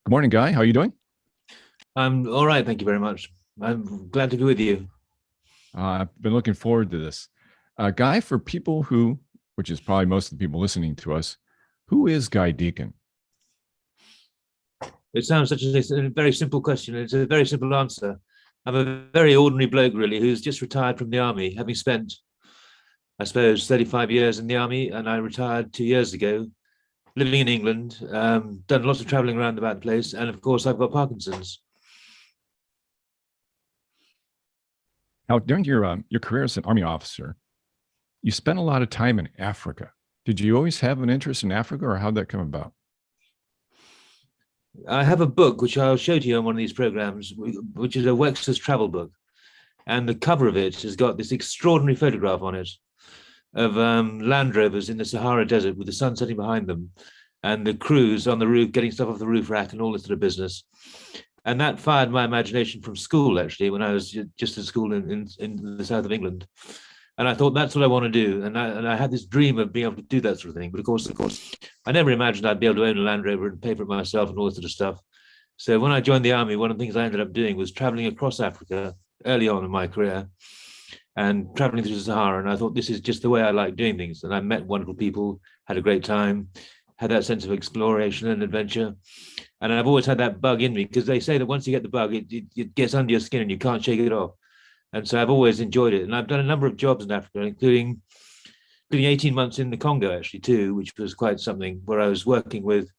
Good morning, Guy. How are you doing? I'm all right, thank you very much. I'm glad to be with you. I've been looking forward to this. Guy, for people who, which is probably most of the people listening to us, who is Guy Deacon? It sounds such a very simple question. It's a very simple answer. I'm a very ordinary bloke, really, who's just retired from the army, having spent, I suppose, 35 years in the army, and I retired 2 years ago, living in England, done lots of traveling around about the place, and of course, I've got Parkinson's. Now, during your career as an army officer, you spent a lot of time in Africa. Did you always have an interest in Africa, or how'd that come about? I have a book which I'll show to you on one of these programs, which is a Wexler's travel book, and the cover of it has got this extraordinary photograph on it of Land Rovers in the Sahara Desert with the sun setting behind them, and the crews on the roof getting stuff off the roof rack and all this sort of business. And that fired my imagination from school, actually, when I was just at school in the south of England. And I thought that's what I want to do. And I had this dream of being able to do that sort of thing. But of course, I never imagined I'd be able to own a Land Rover and pay for it myself and all this sort of stuff. So when I joined the army, one of the things I ended up doing was traveling across Africa early on in my career and traveling through the Sahara. And I thought this is just the way I like doing things. And I met wonderful people, had a great time, had that sense of exploration and adventure. And I've always had that bug in me because they say that once you get the bug, it gets under your skin and you can't shake it off. And so I've always enjoyed it. And I've done a number of jobs in Africa, including 18 months in the Congo, actually, too, which was quite something, where I was working with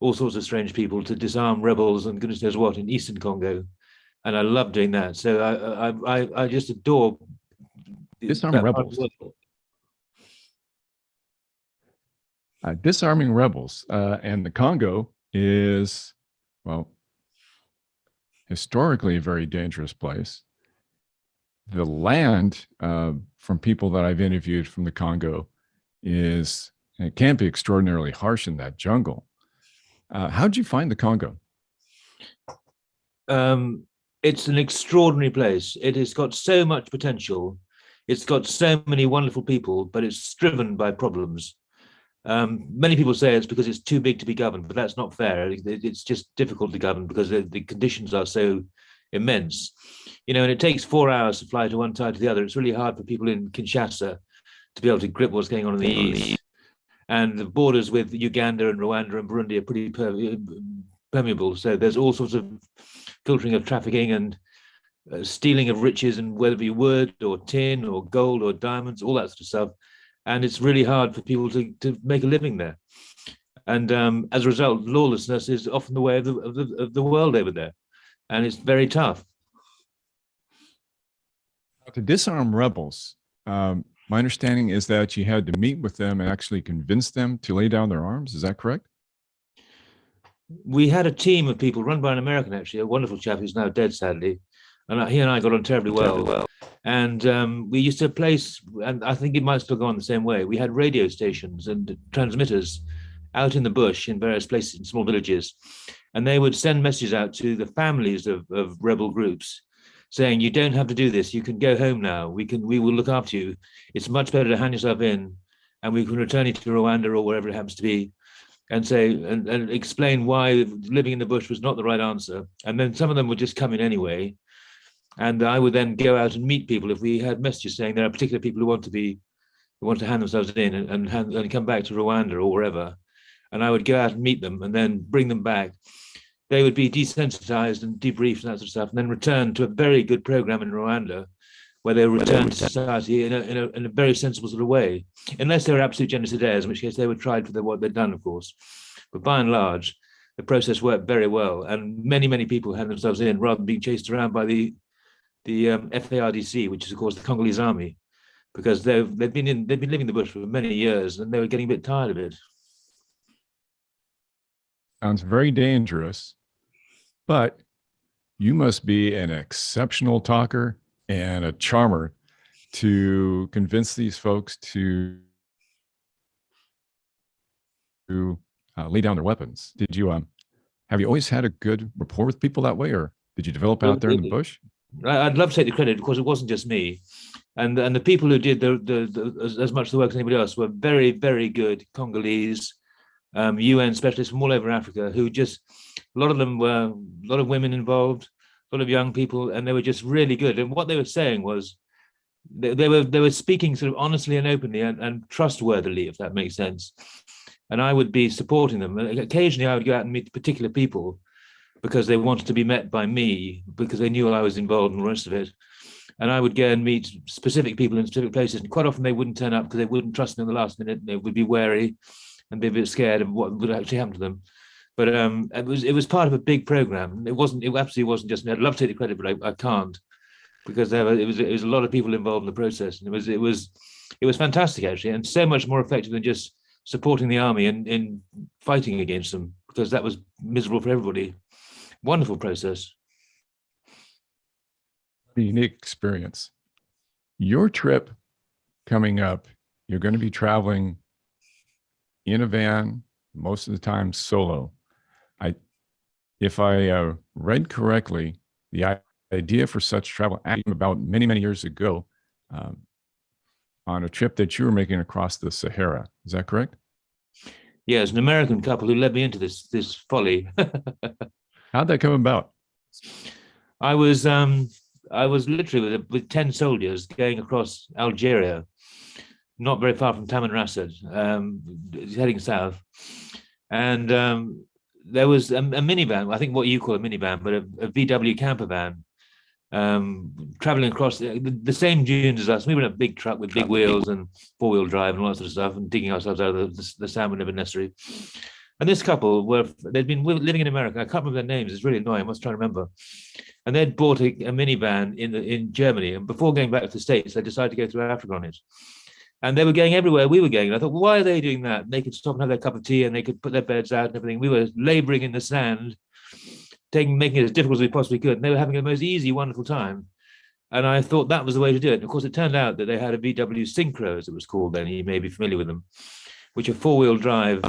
all sorts of strange people to disarm rebels and goodness knows what in Eastern Congo. And I love doing that. So I just adore Disarm that part of rebels. the world. Disarming rebels. And the Congo is, well, historically a very dangerous place. The land, from people that I've interviewed from the Congo, is it can be extraordinarily harsh in that jungle. How'd you find the Congo? It's an extraordinary place. It has got so much potential. It's got so many wonderful people, but it's striven by problems. Many people say it's because it's too big to be governed, but that's not fair. It's just difficult to govern because the conditions are so immense. And it takes 4 hours to fly to one side to the other. It's really hard for people in Kinshasa to be able to grip what's going on in the east. And the borders with Uganda and Rwanda and Burundi are pretty permeable. So there's all sorts of filtering of trafficking and stealing of riches, and whether it be wood or tin or gold or diamonds, all that sort of stuff. And it's really hard for people to make a living there. And as a result, lawlessness is often the way of the world over there. And it's very tough. To disarm rebels, my understanding is that you had to meet with them and actually convince them to lay down their arms. Is that correct? We had a team of people run by an American, actually, a wonderful chap who's now dead, sadly. And he and I got on terribly well. And we used to place, and I think it might still go on the same way. We had radio stations and transmitters out in the bush in various places in small villages. And they would send messages out to the families of rebel groups saying, you don't have to do this. You can go home now. We will look after you. It's much better to hand yourself in, and we can return you to Rwanda or wherever it happens to be, and say and explain why living in the bush was not the right answer. And then some of them would just come in anyway. And I would then go out and meet people if we had messages saying there are particular people who want to hand themselves in and come back to Rwanda or wherever. And I would go out and meet them and then bring them back. They would be desensitized and debriefed and that sort of stuff, and then return to a very good program in Rwanda where they return to society in a very sensible sort of way, unless they were absolute genocidaires, in which case they were tried for what they'd done, of course. But by and large, the process worked very well, and many people had themselves in rather than being chased around by the FARDC, which is of course the Congolese army, because they've been living in the bush for many years and they were getting a bit tired of it. Sounds very dangerous, but you must be an exceptional talker and a charmer to convince these folks to lay down their weapons. Did you have you always had a good rapport with people that way, or did you develop out there in the bush? I'd love to take the credit because it wasn't just me, and the people who did as much of the work as anybody else were very good Congolese, UN specialists from all over Africa who just A lot of them were, a lot of women involved, a lot of young people, and they were just really good. And what they were saying was, they were speaking sort of honestly and openly and trustworthily, if that makes sense. And I would be supporting them. And occasionally, I would go out and meet particular people because they wanted to be met by me, because they knew I was involved in the rest of it. And I would go and meet specific people in specific places. And quite often they wouldn't turn up because they wouldn't trust me in the last minute. They would be wary and be a bit scared of what would actually happen to them. But it was part of a big program. It absolutely wasn't just me. I'd love to take the credit, but I can't, because it was a lot of people involved in the process. And it was fantastic, actually, and so much more effective than just supporting the army and in fighting against them, because that was miserable for everybody. Wonderful process. A unique experience. Your trip coming up, you're going to be traveling in a van, most of the time solo. If I read correctly, the idea for such travel came about many, many years ago on a trip that you were making across the Sahara. Is that correct? Yeah, it's an American couple who led me into this folly. How'd that come about? I was literally with 10 soldiers going across Algeria, not very far from Tamanrasset, heading south. And there was a minivan, I think what you call a minivan, but a VW camper van, traveling across the same dunes as us. We were in a big truck with big wheels and four-wheel drive and all that sort of stuff, and digging ourselves out of the sand whenever necessary. And this couple they'd been living in America. I can't remember their names. It's really annoying. I must try to remember. And they'd bought a minivan in Germany. And before going back to the States, they decided to go through Africa on it. And they were going everywhere we were going. And I thought, well, why are they doing that? They could stop and have their cup of tea and they could put their beds out and everything. We were laboring in the sand, making it as difficult as we possibly could. And they were having the most easy, wonderful time. And I thought that was the way to do it. And of course, it turned out that they had a VW Synchro, as it was called then. You may be familiar with them, which are four-wheel drive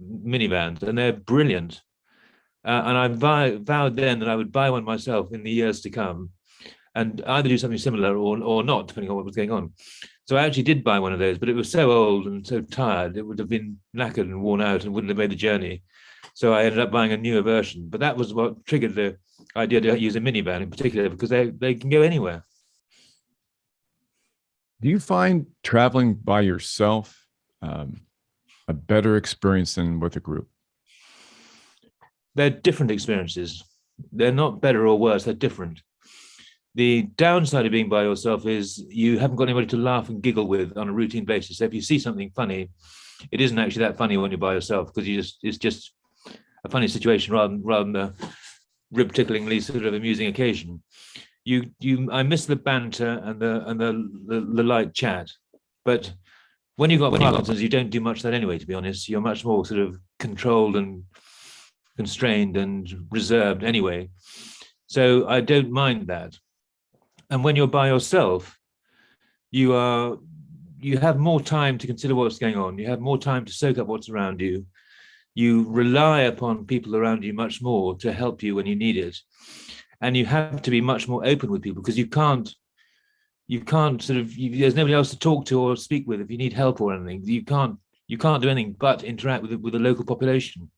minivans, and they're brilliant. And I vowed then that I would buy one myself in the years to come, and either do something similar or not, depending on what was going on. So I actually did buy one of those, but it was so old and so tired, it would have been knackered and worn out and wouldn't have made the journey. So I ended up buying a newer version. But that was what triggered the idea to use a minivan in particular, because they can go anywhere. Do you find traveling by yourself a better experience than with a group? They're different experiences. They're not better or worse, they're different. The downside of being by yourself is you haven't got anybody to laugh and giggle with on a routine basis. So if you see something funny, it isn't actually that funny when you're by yourself, because it's just a funny situation rather than a rib-ticklingly sort of amusing occasion. I miss the banter and the light chat, but when you've got Parkinson's, you don't do much of that anyway, to be honest. You're much more sort of controlled and constrained and reserved anyway. So I don't mind that. And when you're by yourself, you have more time to consider what's going on. You have more time to soak up what's around you. You rely upon people around you much more to help you when you need it. And you have to be much more open with people, because you can't there's nobody else to talk to or speak with if you need help or anything. You can't do anything but interact with the local population.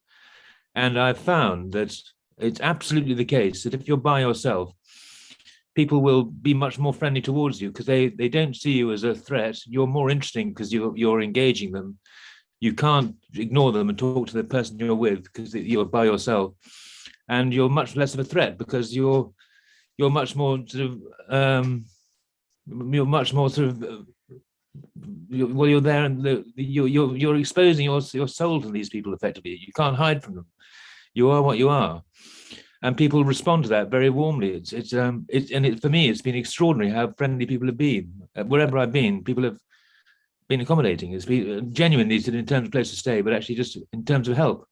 And I've found that it's absolutely the case that if you're by yourself, people will be much more friendly towards you, because they don't see you as a threat. You're more interesting because you're engaging them. You can't ignore them and talk to the person you're with because you're by yourself. And you're much less of a threat because you're much more sort of you're there, and you're exposing your soul to these people effectively. You can't hide from them. You are what you are, and people respond to that very warmly. For me, it's been extraordinary how friendly people have been. Wherever I've been, people have been accommodating. It's been genuinely in terms of place to stay, but actually just in terms of help.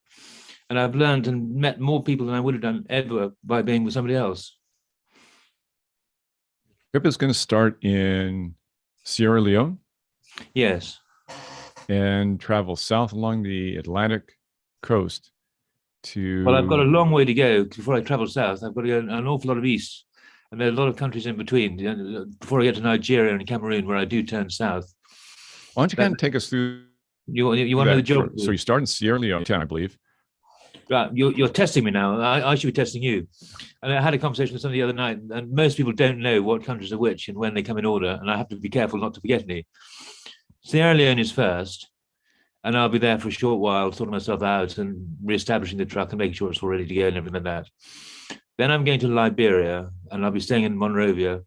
And I've learned and met more people than I would have done ever by being with somebody else. Trip is going to start in Sierra Leone. Yes. And travel south along the Atlantic coast to... Well, I've got a long way to go before I travel south. I've got to go an awful lot of east. And there are a lot of countries in between before I get to Nigeria and Cameroon, where I do turn south. Why don't you kind of take us through... You want to know the geography? So you start in Sierra Leone, I believe. Right, you're testing me now. I should be testing you. And I had a conversation with somebody the other night, and most people don't know what countries are which and when they come in order. And I have to be careful not to forget any. Sierra Leone is first, and I'll be there for a short while, sorting myself out and re-establishing the truck and making sure it's all ready to go and everything like that. Then I'm going to Liberia, and I'll be staying in Monrovia,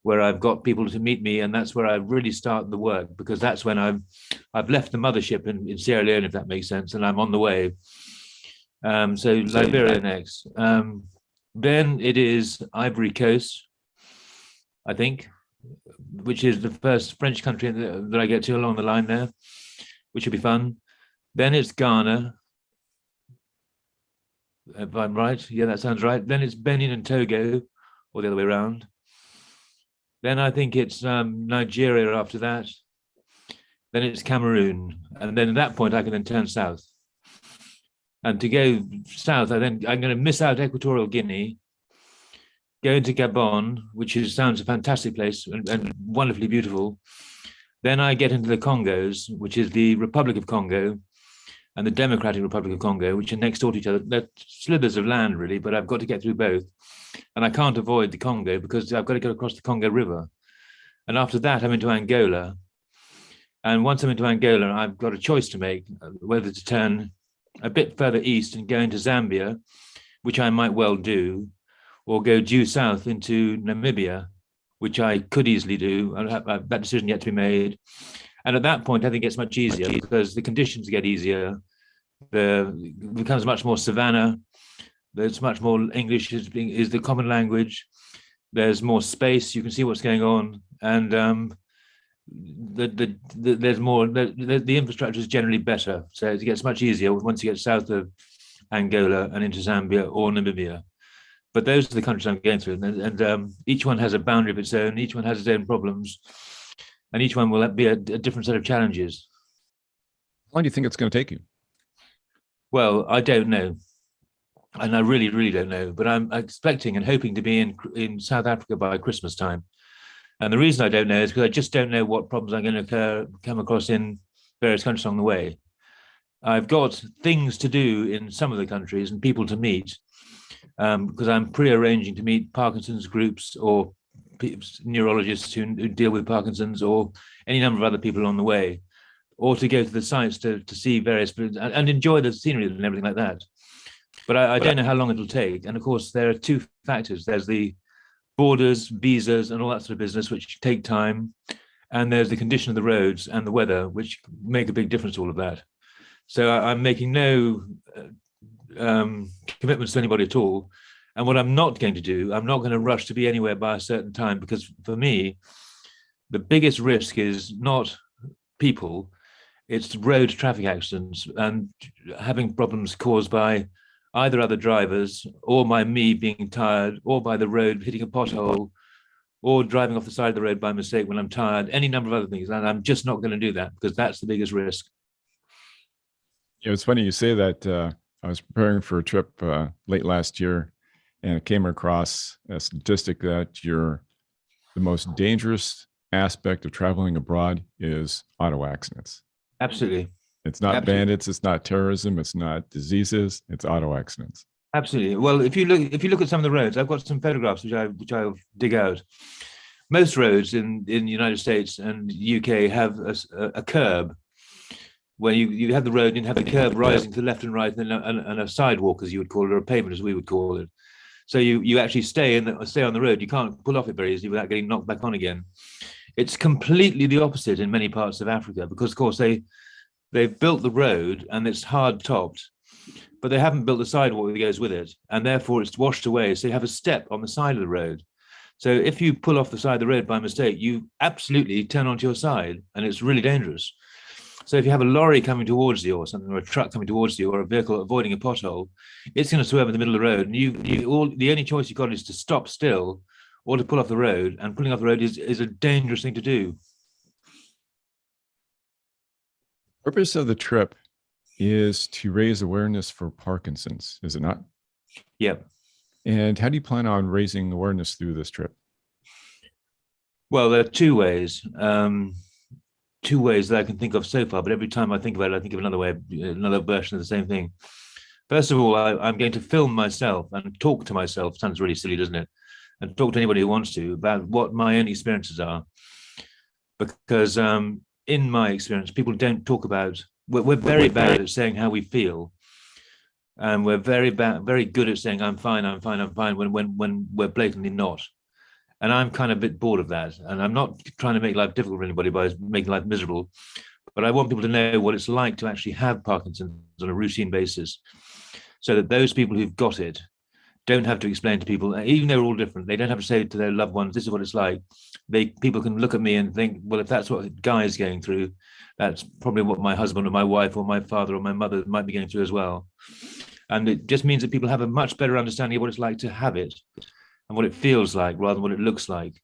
where I've got people to meet me, and that's where I really start the work, because that's when I've left the mothership in Sierra Leone, if that makes sense, and I'm on the way. So Liberia next. Then it is Ivory Coast, I think, which is the first French country that I get to along the line there, which will be fun. Then it's Ghana, if I'm right. Yeah, that sounds right. Then it's Benin and Togo, or the other way around. Then I think it's Nigeria after that. Then it's Cameroon. And then at that point, I can then turn south. And to go south, I'm going to miss out Equatorial Guinea, go into Gabon, which sounds a fantastic place and wonderfully beautiful. Then I get into the Congos, which is the Republic of Congo and the Democratic Republic of Congo, which are next door to each other. They're slithers of land, really, but I've got to get through both. And I can't avoid the Congo because I've got to get across the Congo River. And after that, I'm into Angola. And once I'm into Angola, I've got a choice to make, whether to turn a bit further east and go into Zambia, which I might well do, or go due south into Namibia, which I could easily do. I have that decision yet to be made. And at that point, I think it's much easier because the conditions get easier. It becomes much more savanna. There's much more English is the common language. There's more space. You can see what's going on, and there's more. The infrastructure is generally better, so it gets much easier once you get south of Angola and into Zambia or Namibia. But those are the countries I'm going through, and each one has a boundary of its own. Each one has its own problems, and each one will be a different set of challenges. How long do you think it's going to take you? Well, I don't know. And I really, really don't know, but I'm expecting and hoping to be in South Africa by Christmas time. And the reason I don't know is because I just don't know what problems I'm going to come across in various countries along the way. I've got things to do in some of the countries and people to meet, because I'm pre-arranging to meet Parkinson's groups or neurologists who deal with Parkinson's, or any number of other people along the way, or to go to the sites to see various and enjoy the scenery and everything like that. But I don't know how long it'll take. And of course, there are two factors. There's the borders, visas, and all that sort of business, which take time. And there's the condition of the roads and the weather, which make a big difference to all of that. So I'm making no commitments to anybody at all. And what I'm not going to do, I'm not going to rush to be anywhere by a certain time, because for me, the biggest risk is not people, it's road traffic accidents and having problems caused by either other drivers or by me being tired, or by the road hitting a pothole, or driving off the side of the road by mistake when I'm tired, any number of other things. And I'm just not going to do that, because that's the biggest risk. Yeah, it's funny you say that. I was preparing for a trip late last year, and I came across a statistic that the most dangerous aspect of traveling abroad is auto accidents. Absolutely. It's not bandits, it's not terrorism, it's not diseases, it's auto accidents. Absolutely. Well, if you look at some of the roads, I've got some photographs which I'll dig out. Most roads in the United States and UK have a curb, where you have the road and have the curb rising to the left and right, and a sidewalk, as you would call it, or a pavement, as we would call it. So you actually stay on the road. You can't pull off it very easily without getting knocked back on again. It's completely the opposite in many parts of Africa, because of course they've built the road and it's hard topped, but they haven't built the sidewalk that goes with it, and therefore it's washed away. So you have a step on the side of the road. So if you pull off the side of the road by mistake, you absolutely turn onto your side, and it's really dangerous. So if you have a lorry coming towards you or something, or a truck coming towards you, or a vehicle avoiding a pothole, it's going to swerve in the middle of the road. And the only choice you've got is to stop still or to pull off the road. And pulling off the road is a dangerous thing to do. The purpose of the trip is to raise awareness for Parkinson's, is it not? Yeah. And how do you plan on raising awareness through this trip? Well, there are two ways. Two ways that I can think of so far, but every time I think about it, I think of another way, another version of the same thing. First of all, I'm going to film myself and talk to myself. Sounds really silly, doesn't it? And talk to anybody who wants to about what my own experiences are. Because in my experience, people don't talk about, we're very bad at saying how we feel. And we're very good at saying, I'm fine, I'm fine, I'm fine, when we're blatantly not. And I'm kind of a bit bored of that. And I'm not trying to make life difficult for anybody by making life miserable. But I want people to know what it's like to actually have Parkinson's on a routine basis, so that those people who've got it don't have to explain to people, even though we're all different. They don't have to say to their loved ones, "This is what it's like." People can look at me and think, "Well, if that's what Guy is going through, that's probably what my husband or my wife or my father or my mother might be going through as well." And it just means that people have a much better understanding of what it's like to have it and what it feels like rather than what it looks like.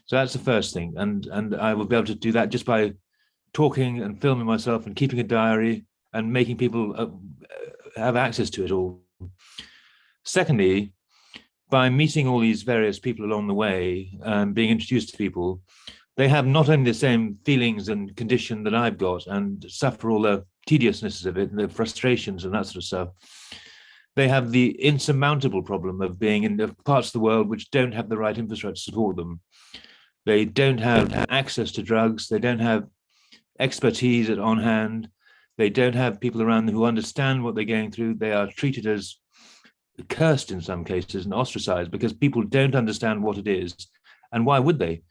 So that's the first thing, and I will be able to do that just by talking and filming myself and keeping a diary and making people have access to it all. Secondly, by meeting all these various people along the way and being introduced to people, they have not only the same feelings and condition that I've got and suffer all the tediousnesses of it and the frustrations and that sort of stuff. They have the insurmountable problem of being in the parts of the world which don't have the right infrastructure to support them. They don't have access to drugs. They don't have expertise on hand. They don't have people around them who understand what they're going through. They are treated as cursed in some cases and ostracized because people don't understand what it is. And why would they?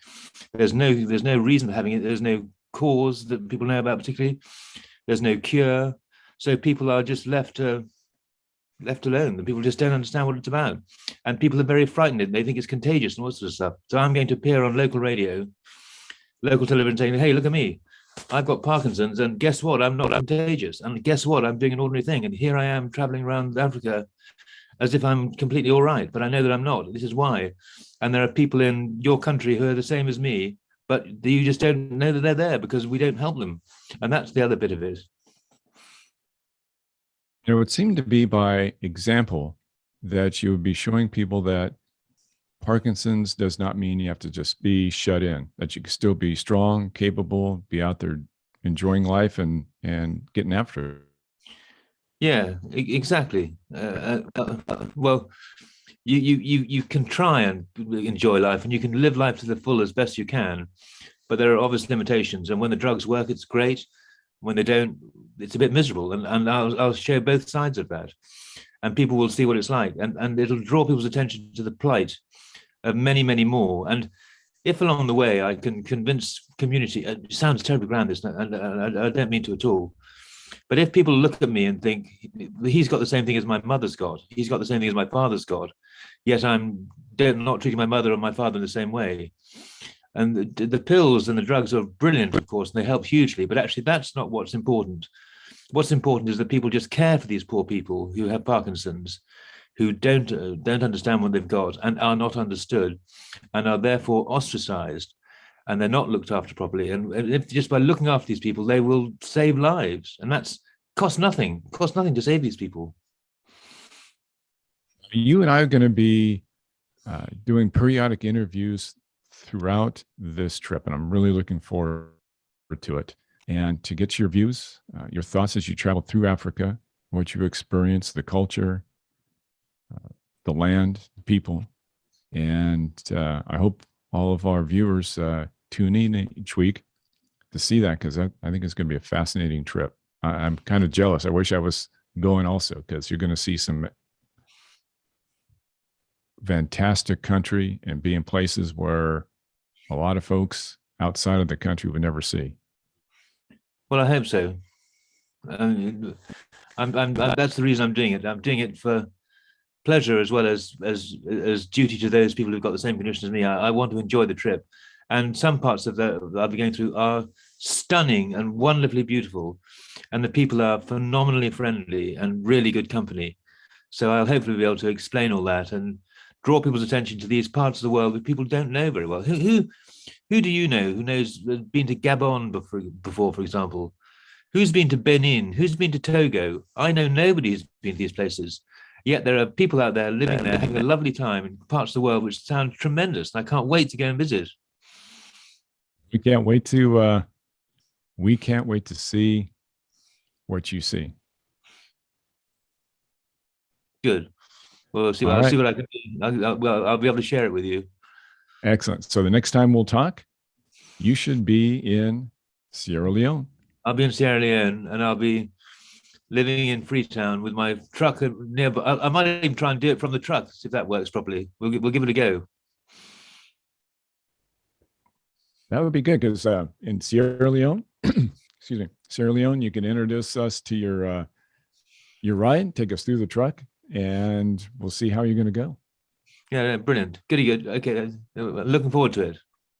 There's no reason for having it. There's no cause that people know about particularly. There's no cure. So people are just left alone. The people just don't understand what it's about. And people are very frightened. They think it's contagious and all sorts of stuff. So I'm going to appear on local radio, local television saying, "Hey, look at me. I've got Parkinson's, and guess what? I'm not contagious. And guess what? I'm doing an ordinary thing. And here I am traveling around Africa as if I'm completely all right, but I know that I'm not. This is why. And there are people in your country who are the same as me, but you just don't know that they're there because we don't help them." And that's the other bit of it. It would seem to be by example that you would be showing people that Parkinson's does not mean you have to just be shut in, that you can still be strong, capable, be out there enjoying life and getting after it. Yeah, exactly. Well, you can try and enjoy life, and you can live life to the full as best you can, but there are obvious limitations. And when the drugs work, it's great. When they don't, it's a bit miserable. And I'll show both sides of that, and people will see what it's like, and it'll draw people's attention to the plight of many, many more. And if along the way I can convince community, it sounds terribly grand, this, and I don't mean to at all. But if people look at me and think he's got the same thing as my mother's got, he's got the same thing as my father's got, yet I'm not treating my mother and my father in the same way. And the pills and the drugs are brilliant, of course, and they help hugely. But actually, that's not what's important. What's important is that people just care for these poor people who have Parkinson's, who don't understand what they've got and are not understood, and are therefore ostracized, and they're not looked after properly. And if just by looking after these people, they will save lives, and that's cost nothing. Cost nothing to save these people. You and I are going to be doing periodic interviews throughout this trip, and I'm really looking forward to it. And to get your views, your thoughts as you travel through Africa, what you experience, the culture, the land, the people. And I hope all of our viewers tune in each week to see that, because I think it's going to be a fascinating trip. I'm kind of jealous. I wish I was going also, because you're going to see some fantastic country and be in places where a lot of folks outside of the country would never see. Well, I hope so. That's the reason I'm doing it. I'm doing it for pleasure as well as duty to those people who've got the same condition as me. I want to enjoy the trip, and some parts of that I'll be going through are stunning and wonderfully beautiful, and the people are phenomenally friendly and really good company. So I'll hopefully be able to explain all that and draw people's attention to these parts of the world that people don't know very well. Who do you know who knows been to Gabon before, for example? Who's been to Benin? Who's been to Togo? I know nobody who's been to these places. Yet there are people out there living there, having a lovely time in parts of the world which sound tremendous. And I can't wait to go and visit. We can't wait to see what you see. Good. Well, All I'll see right. what I can do. I'll be able to share it with you. Excellent. So the next time we'll talk, you should be in Sierra Leone. I'll be in Sierra Leone, and I'll be living in Freetown with my truck nearby. I might even try and do it from the truck, if that works properly. We'll give it a go. That would be good because in Sierra Leone, excuse me, Sierra Leone, you can introduce us to your ride, take us through the truck, and we'll see how you're going to go. Yeah, brilliant. Goody good. Okay, looking forward to it.